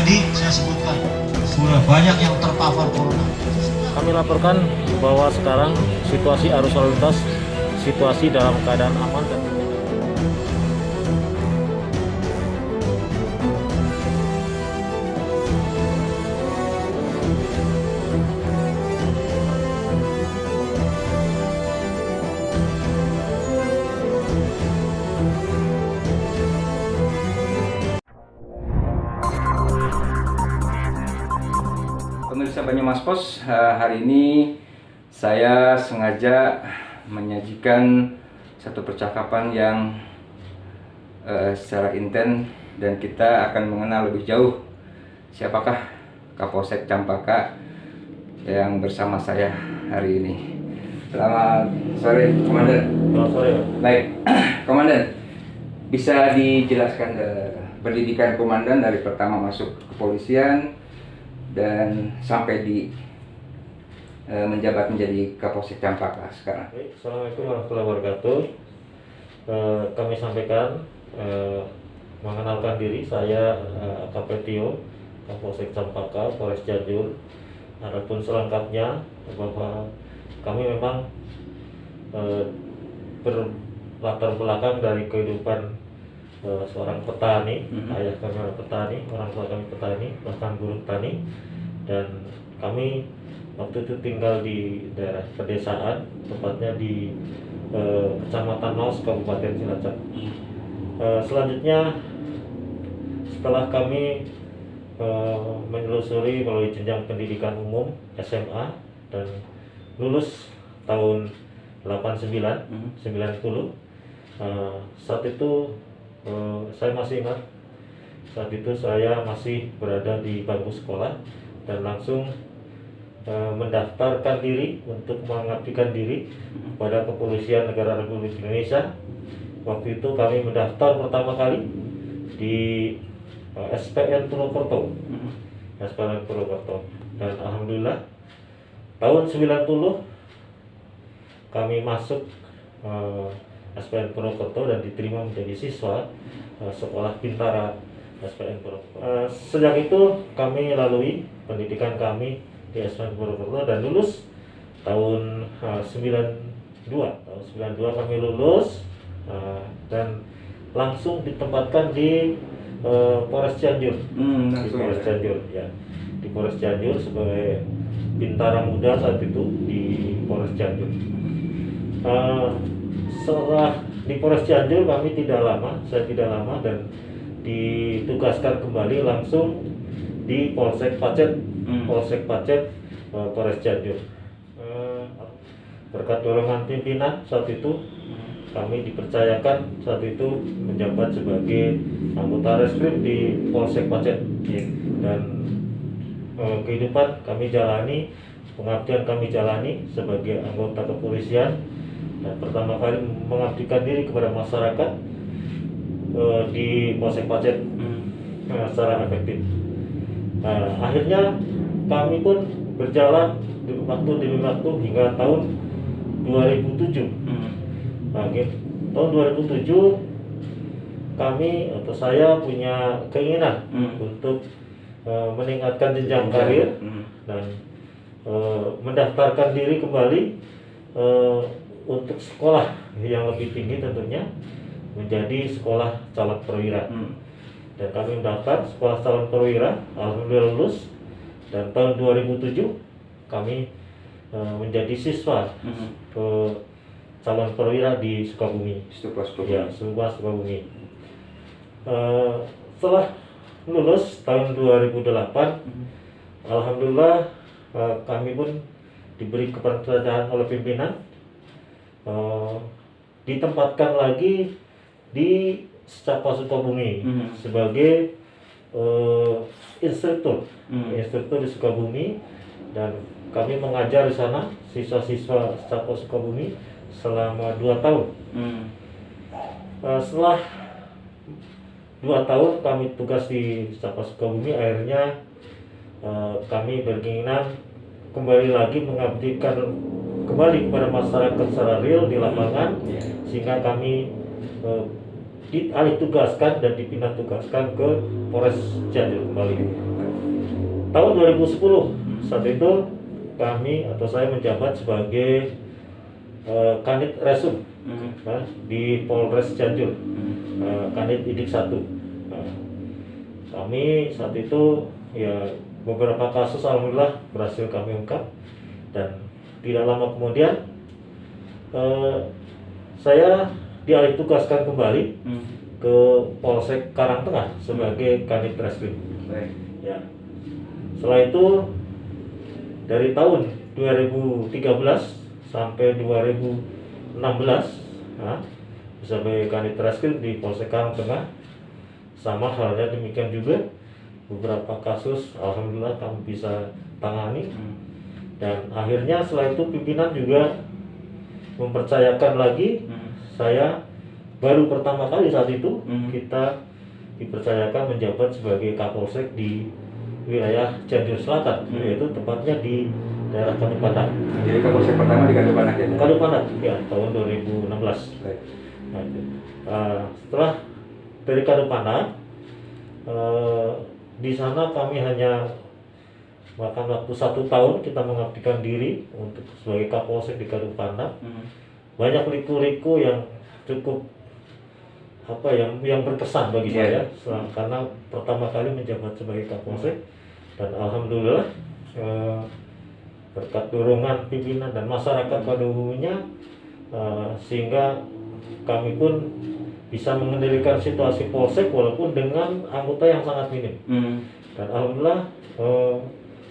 tadi saya sebutkan, sudah banyak yang terpapar corona. Kami laporkan bahwa sekarang situasi arus lalu lintas, situasi dalam keadaan aman dan Pemirsa Banyumas Pos, hari ini saya sengaja menyajikan satu percakapan yang secara intens dan kita akan mengenal lebih jauh siapakah Kapolsek Campaka yang bersama saya hari ini. Selamat sore, Komandan. selamat sore. Baik, Komandan, bisa dijelaskan pendidikan Komandan dari pertama masuk kepolisian dan sampai di menjabat menjadi Kapolsek Campaka sekarang. Assalamualaikum warahmatullahi wabarakatuh. Kami sampaikan mengenalkan diri, saya AKP Tio, Kapolsek Campaka, Polres Cianjur. Adapun selengkapnya bahwa kami memang berlatar belakang dari kehidupan seorang petani. Ayah kami orang petani, orang tua kami petani, bahkan guru petani, dan kami waktu itu tinggal di daerah pedesaan, tepatnya di Kecamatan Maus, Kabupaten Cilacap. Selanjutnya setelah kami menelusuri melalui jenjang pendidikan umum SMA dan lulus tahun 89, 90, saat itu saya masih ingat, saat itu saya masih berada di bangku sekolah dan langsung mendaftarkan diri untuk mengabdikan diri pada Kepolisian Negara Republik Indonesia. Waktu itu kami mendaftar pertama kali di SPN Purwokerto, SPN Purwokerto, dan alhamdulillah tahun 90 kami masuk SPN Purwokerto dan diterima menjadi siswa sekolah Bintara SPN Purwokerto. Sejak itu kami lalui pendidikan kami di SPN Purwokerto dan lulus tahun 92. Tahun 92 kami lulus dan langsung ditempatkan di Polres Cianjur. Di Polres Cianjur, ya. Di Polres Cianjur sebagai Bintara Muda saat itu di Polres Cianjur. Setelah di Polres Cianjur kami saya tidak lama dan ditugaskan kembali langsung di Polsek Pacet, Polsek Pacet, Polres Cianjur. Berkat dorongan pimpinan saat itu kami dipercayakan saat itu menjabat sebagai anggota reskrim di Polsek Pacet, dan kehidupan kami jalani, pengabdian kami jalani sebagai anggota kepolisian. Dan pertama kali mengabdikan diri kepada masyarakat di Polsek Pacet secara efektif. Akhirnya kami pun berjalan waktu demi waktu hingga tahun 2007. Tahun 2007 kami atau saya punya keinginan untuk meningkatkan jenjang karir dan mendaftarkan diri kembali untuk sekolah yang lebih tinggi, tentunya menjadi sekolah calon perwira. Dan kami mendaftar sekolah calon perwira, alhamdulillah lulus, dan tahun 2007 kami menjadi siswa calon perwira di Sukabumi. Ya, Sukabumi. Setelah lulus tahun 2008, alhamdulillah kami pun diberi kepercayaan oleh pimpinan, ditempatkan lagi di Secapa Sukabumi sebagai instruktur di Sukabumi, dan kami mengajar di sana siswa-siswa Secapa Sukabumi selama 2 tahun. Setelah 2 tahun kami tugas di Secapa Sukabumi, akhirnya kami berkeinginan kembali lagi mengabdikan kembali kepada masyarakat secara real di lapangan, sehingga kami dialih tugaskan dan dipindah tugaskan ke Polres Cianjur kembali. tahun 2010 saat itu kami atau saya menjabat sebagai Kanit Resum di Polres Cianjur, Kanit Idik 1. Kami saat itu ya beberapa kasus alhamdulillah berhasil kami ungkap, dan tidak lama kemudian saya dialih tugaskan kembali ke Polsek Karangtengah sebagai Kanit Reskrim. Ya. Setelah itu dari tahun 2013 sampai 2016 sebagai Kanit Reskrim di Polsek Karangtengah. Sama halnya demikian juga, beberapa kasus alhamdulillah kami bisa tangani, dan akhirnya setelah itu pimpinan juga mempercayakan lagi saya. Baru pertama kali saat itu kita dipercayakan menjabat sebagai Kapolsek di wilayah Cianjur Selatan, yaitu tepatnya di daerah Kadupanak. Jadi Kapolsek pertama di Kadupanak ya? Kadupanak, ya, tahun 2016. Nah, setelah dari Kadupanak, di sana kami hanya makan waktu 1 tahun kita mengabdikan diri untuk sebagai Kapolsek di Kadupanak. Banyak liku-liku yang cukup yang berkesan bagi saya, karena pertama kali menjabat sebagai Kapolsek, dan alhamdulillah berkat dorongan pimpinan dan masyarakat pada umumnya, sehingga kami pun bisa mengendalikan situasi Polsek walaupun dengan anggota yang sangat minim. Dan alhamdulillah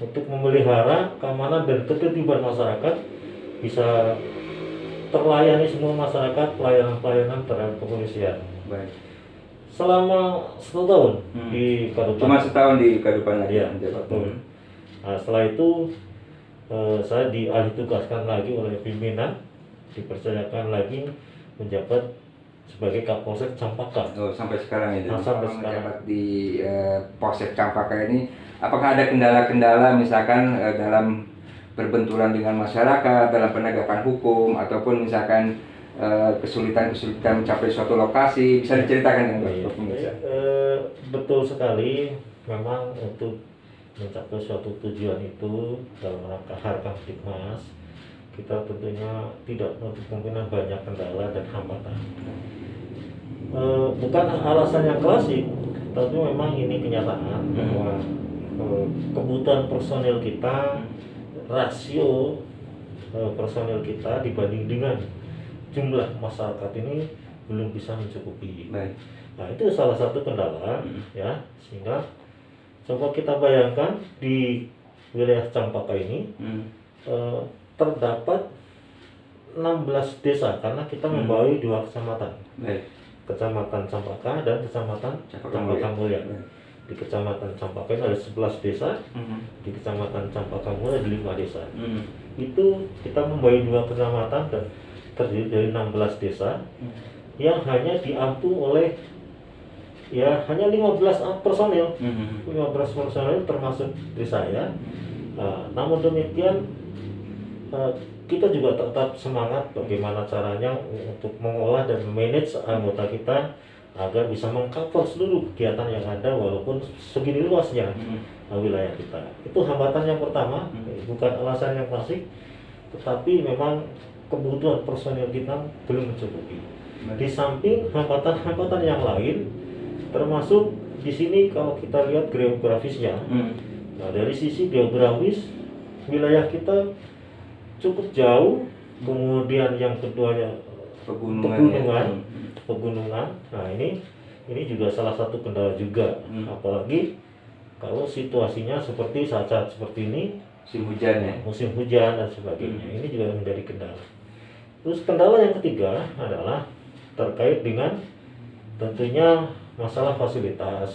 untuk memelihara keamanan dan ketertiban masyarakat bisa terlayani semua masyarakat, pelayanan-pelayanan terhadap kepolisian. Baik. Selama 1 tahun di Kadupanak. Cuma setahun di Kadupanak ya, betul. Nah, setelah itu saya dialih tugaskan lagi oleh pimpinan, dipercayakan lagi menjabat sebagai Kapolsek Campaka. Oh, sampai sekarang ya. Sampai sekarang menjabat di Polsek Campaka ini, apakah ada kendala-kendala misalkan dalam berbenturan dengan masyarakat, dalam penegakan hukum, ataupun misalkan kesulitan-kesulitan mencapai suatu lokasi, bisa diceritakan ya, Pak? Betul sekali, memang untuk mencapai suatu tujuan itu dalam rangka Harkam Tipmas, kita tentunya tidak menutup kemungkinan banyak kendala dan hambatan. Bukan alasan yang klasik, tapi memang ini kenyataan bahwa kebutuhan personil kita, rasio personil kita dibanding dengan jumlah masyarakat ini belum bisa mencukupi. Baik. Nah, itu salah satu kendala, ya, sehingga coba kita bayangkan di wilayah Campaka ini terdapat 16 desa, karena kita membawahi 2 kecamatan. Baik. Kecamatan Campaka dan Kecamatan Campaka Mulia. Di Kecamatan Campaka ini ada 11 desa, di Kecamatan Campaka Mulia ada 5 desa. Itu kita membawahi 2 kecamatan dan terdiri dari 16 desa yang hanya diampu oleh hanya 15 personil. 15 personil termasuk dari saya. Namun demikian kita juga tetap semangat bagaimana caranya untuk mengolah dan manage anggota kita agar bisa mengcover seluruh kegiatan yang ada walaupun segini luasnya wilayah kita. Itu hambatan yang pertama, bukan alasan yang klasik, tetapi memang kebutuhan personil kita belum mencukupi. Di samping hambatan-hambatan yang lain, termasuk di sini kalau kita lihat geografisnya, nah dari sisi geografis wilayah kita cukup jauh, kemudian yang keduanya pegunungan. Nah ini juga salah satu kendala juga, apalagi kalau situasinya seperti saat-saat seperti ini, musim hujan dan sebagainya. Ini juga menjadi kendala. Terus kendala yang ketiga adalah terkait dengan tentunya masalah fasilitas.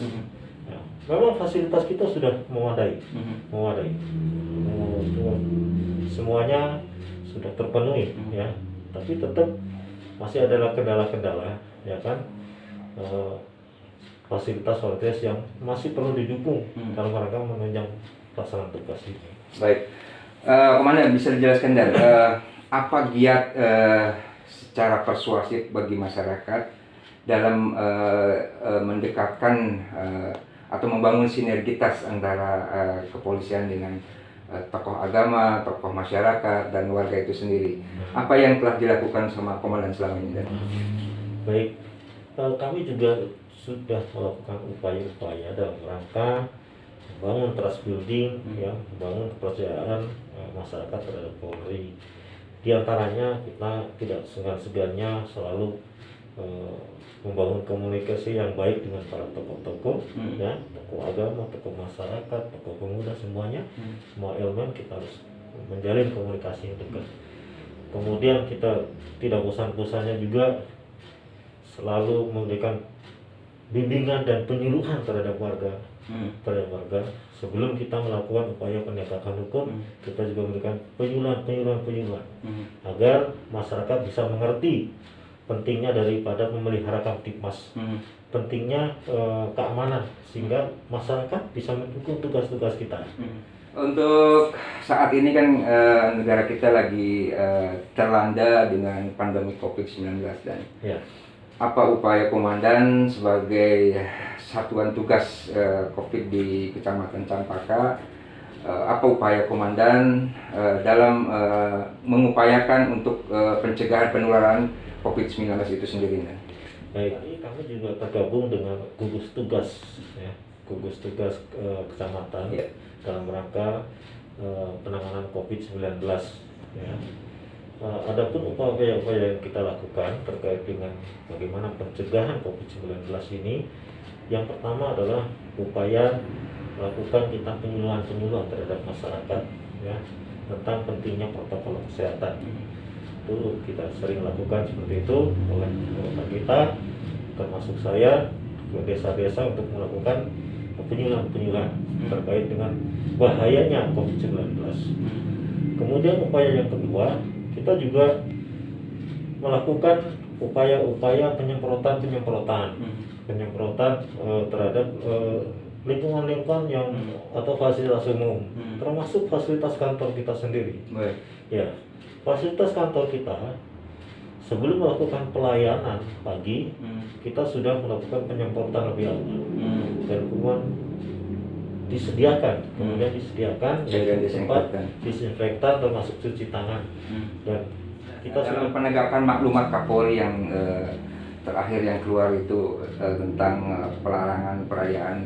Ya, memang fasilitas kita sudah memadai, semuanya sudah terpenuhi, ya. Tapi tetap masih ada kendala-kendala, ya kan? Fasilitas yang masih perlu didukung dalam rangka menunjang pelaksanaan tugas ini. Baik, Komandan bisa dijelaskan dan apa giat secara persuasif bagi masyarakat dalam mendekatkan atau membangun sinergitas antara kepolisian dengan tokoh agama, tokoh masyarakat, dan warga itu sendiri. Apa yang telah dilakukan sama komandan selama ini? Baik, kami juga sudah melakukan upaya-upaya dalam rangka membangun trust building, ya, membangun kepercayaan masyarakat terhadap Polri. Di antaranya kita tidak segan-segannya selalu membangun komunikasi yang baik dengan para tokoh-tokoh, ya, tokoh agama, tokoh masyarakat, tokoh pemuda, semuanya, semua elemen kita harus menjalin komunikasi yang dekat. Kemudian kita tidak bosan-bosannya juga selalu memberikan bimbingan dan penyuluhan terhadap warga, sebelum kita melakukan upaya penegakan hukum, kita juga memberikan penyuluhan agar masyarakat bisa mengerti pentingnya daripada memelihara Kamtibmas, pentingnya keamanan, sehingga masyarakat bisa mendukung tugas-tugas kita. Untuk saat ini kan negara kita lagi terlanda dengan pandemi COVID-19 dan apa upaya komandan sebagai satuan tugas COVID di Kecamatan Campaka, apa upaya komandan dalam mengupayakan untuk pencegahan penularan COVID-19 itu sendiri? Baik, kami juga tergabung dengan gugus tugas, ya, gugus tugas kecamatan, dalam rangka penanganan COVID-19. Ya. Adapun upaya-upaya yang kita lakukan terkait dengan bagaimana pencegahan COVID-19 ini, yang pertama adalah upaya melakukan kita penyuluhan terhadap masyarakat, ya, tentang pentingnya protokol kesehatan. Itu kita sering lakukan seperti itu oleh anggota kita, termasuk saya ke desa-desa untuk melakukan penyuluhan terkait dengan bahayanya COVID-19. Kemudian upaya yang kedua, kita juga melakukan upaya-upaya penyemprotan terhadap lingkungan-lingkungan yang atau fasilitas umum, termasuk fasilitas kantor kita sendiri. Ya, fasilitas kantor kita sebelum melakukan pelayanan pagi, kita sudah melakukan penyemprotan lebih awal, dan kemudian disediakan tempat disinfektan termasuk cuci tangan. Dan kita dalam penegakan maklumat Kapolri yang terakhir yang keluar itu tentang pelarangan perayaan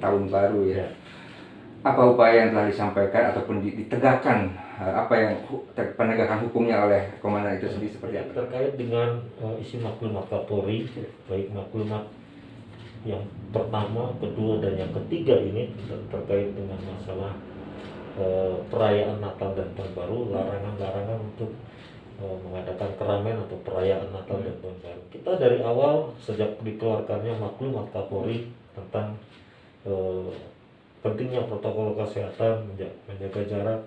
tahun baru, ya. Apa upaya yang telah disampaikan ataupun ditegakkan, apa yang penegakan hukumnya oleh komandan itu sendiri seperti apa? Terkait dengan isi maklumat Kapolri, baik maklumat yang pertama, kedua, dan yang ketiga ini terkait dengan masalah perayaan Natal dan Tahun Baru, larangan untuk mengadakan keramaian atau perayaan Natal dan Tahun Baru. Kita dari awal sejak dikeluarkannya maklumat Kapolri tentang pentingnya protokol kesehatan, menjaga jarak,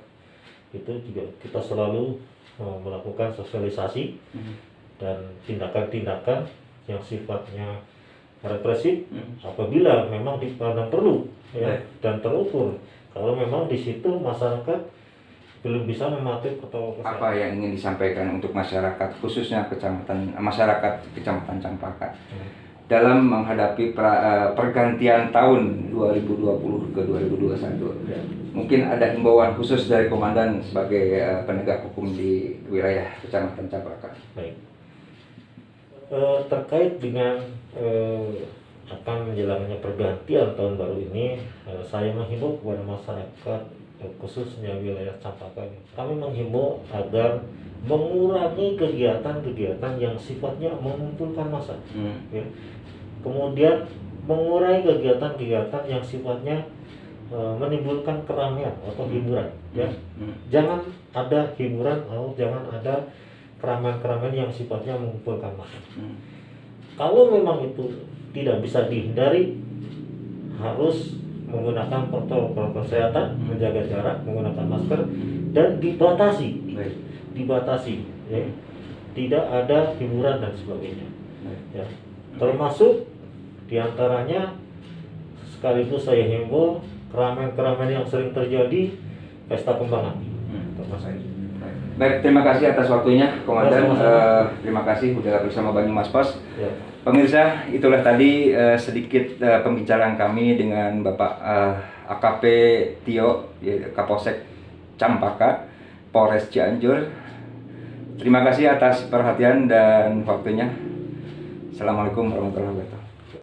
itu juga kita selalu melakukan sosialisasi dan tindakan-tindakan yang sifatnya represif apabila memang dipandang perlu, ya, dan terukur. Kalau memang di situ masyarakat belum bisa mematuhi protokol kesehatan. Apa yang ingin disampaikan untuk masyarakat, khususnya masyarakat Kecamatan Campaka dalam menghadapi pergantian tahun 2020 ke 2021? Mungkin ada himbauan khusus dari komandan sebagai penegak hukum di wilayah Kecamatan Campaka. Baik. Terkait dengan akan menjalannya pergantian tahun baru ini, saya menghimbau kepada masyarakat, khususnya wilayah Campaka, kami menghimbau agar mengurangi kegiatan-kegiatan yang sifatnya mengumpulkan massa, ya. Kemudian mengurangi kegiatan-kegiatan yang sifatnya menimbulkan keramaian atau hiburan, ya. Jangan ada hiburan atau jangan ada keramaian-keramaian yang sifatnya mengumpulkan massa. Kalau memang itu tidak bisa dihindari, harus menggunakan protokol kesehatan, menjaga jarak, menggunakan masker, dan dibatasi, ya. Tidak ada hiburan dan sebagainya, ya. Termasuk diantaranya sekaligus saya himbau keramaian-keramaian yang sering terjadi, pesta kembang api, termasuk itu. Baik, terima kasih atas waktunya, Komandan. Sama-sama. Terima kasih sudah bersama Banyumas Pos. Ya. Pemirsa, itulah tadi sedikit pembicaraan kami dengan Bapak AKP Tio, Kapolsek Campaka, Polres Cianjur. Terima kasih atas perhatian dan waktunya. Assalamualaikum warahmatullahi wabarakatuh.